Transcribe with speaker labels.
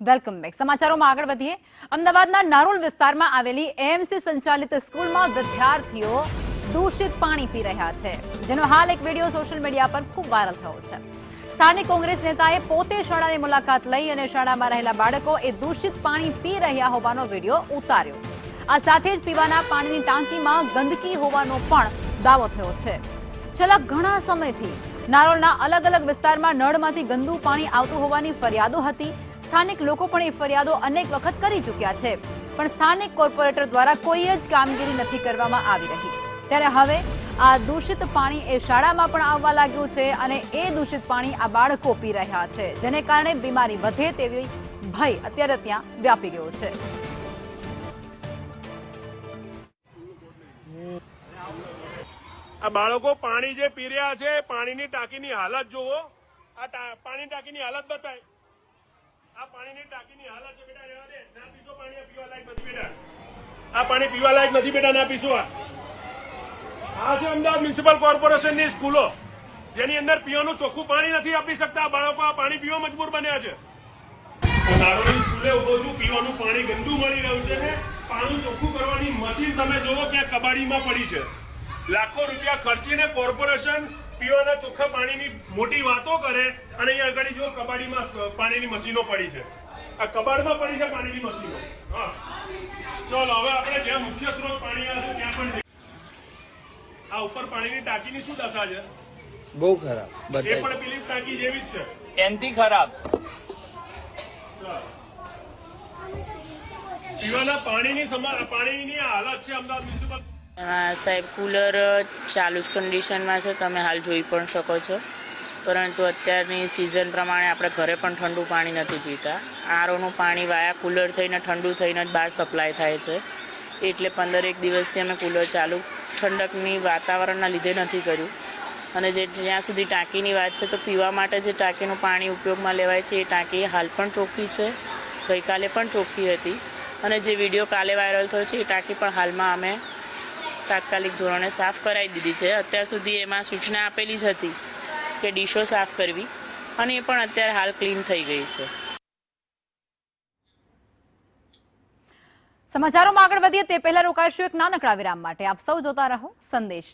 Speaker 1: Welcome back. સમાચારોમાં આગળ વધીએ. અમદાવાદના નારોલ વિસ્તારમાં આવેલી એએમસી સંચાલિત સ્કૂલમાં વિદ્યાર્થીઓ દૂષિત પાણી પી રહ્યા છે, જેનો હાલ એક વિડીયો સોશિયલ મીડિયા પર ખૂબ વાયરલ થયો છે. સ્થાનિક કોંગ્રેસ નેતાએ પોતે શાળાની મુલાકાત લઈ અને શાળામાં રહેલા બાળકો એ દૂષિત પાણી પી રહ્યા હોવાનો વિડીયો ઉતાર્યો. આ સાથે જ પીવાના પાણીની ટાંકીમાં ગંદકી હોવાનો પણ દાવો થયો છે. છેલ્લા ઘણા સમયથી નારોલના અલગ અલગ વિસ્તારમાં નળમાંથી ગંદુ પાણી આવતું હોવાની ફરિયાદો હતી. સ્થાનિક લોકો પણ એ ફરિયાદો અનેક વખત કરી ચૂક્યા છે, પણ સ્થાનિક કોર્પોરેટર દ્વારા કોઈ જ કામગીરી નથી કરવામાં આવી રહી. ત્યારે હવે આ દૂષિત પાણી એ શાળામાં પણ આવવા લાગ્યું છે અને એ દૂષિત પાણી આ બાળકો પી રહ્યા છે, જેને કારણે બીમારી વધે તેવી ભય અત્યારે ત્યાં વ્યાપી ગયો છે.
Speaker 2: આ બાળકો પાણી જે પી રહ્યા છે, પાણીની ટાંકીની હાલત જોવો. આ પાણી ટાંકીની હાલત બતાય. આ પાણીની ટાંકીની હાલત છે. બેટા રહેવા દે, ના પીશો પાણી. પીવા લાયક નથી બેટા. આ પાણી પીવા લાયક નથી બેટા, ના પીશો. આ છે અમદાવાદ મ્યુનિસિપલ કોર્પોરેશનની સ્કૂલો, જેની અંદર પીવાનું ચોખ્ખું પાણી નથી આપી શકતા. બાળકો આ પાણી પીવા મજબૂર બન્યા છે. નારોલની સ્કૂલે ઉભો છું, પીવાનું પાણી ગંદુ મળી રહ્યું છે ને પાણી ચોખ્ખું કરવાની મશીન તમે જોવો ક્યાં કબાડીમાં પડી છે. લાખો રૂપિયા ખર્ચીને કોર્પોરેશન પીવાના ચોખ્ખા પાણીની મોટી વાતો કરે અને અહીંયા આગળ જો કબાડીમાં પાણીની મશીનો પડી છે. આ કબાડમાં પડી છે પાણીની મશીનો. હા, ચલો હવે આપણે જ્યાં મુખ્ય સ્ત્રોત પાણી આવે ત્યાં પણ આ ઉપર પાણીની ટાંકીની શું દશા છે?
Speaker 3: બહુ ખરાબ.
Speaker 2: એ પણ પેલી ટાંકી જેવી જ છે,
Speaker 3: એનથી ખરાબ.
Speaker 2: પીવાના પાણીની હાલત છે અમદાવાદ મ્યુનિસિપલ.
Speaker 4: સાહેબ કુલર ચાલુ જ કન્ડિશનમાં છે, તમે હાલ જોઈ પણ શકો છો. પરંતુ અત્યારની સિઝન પ્રમાણે આપણે ઘરે પણ ઠંડુ પાણી નથી પીતા. આરઓનું પાણી વાયા કુલર થઈને ઠંડુ થઈને જ બહાર સપ્લાય થાય છે. એટલે 15 દિવસથી અમે કુલર ચાલુ ઠંડકની વાતાવરણના લીધે નથી કર્યું. અને જ્યાં સુધી ટાંકીની વાત છે, તો પીવા માટે જે ટાંકીનું પાણી ઉપયોગમાં લેવાય છે એ ટાંકી હાલ પણ ચોખ્ખી છે, ગઈકાલે પણ ચોખ્ખી હતી. અને જે વિડીયો કાલે વાયરલ થયો છે એ ટાંકી પણ હાલમાં અમે તાત્કાલિક ધોરણે સાફ કરાવી દીધી છે. અત્યાર સુધી એમાં સૂચના આપેલી જ હતી કે ડીશો સાફ કરવી, અને એ પણ અત્યારે હાલ ક્લીન થઈ ગઈ છે.
Speaker 1: સમાચારોમાં આગળ વધીએ તે પહેલા રોકાઈશું એક નાનકડા વિરામ માટે. આપ સૌ જોતા રહો સંદેશ.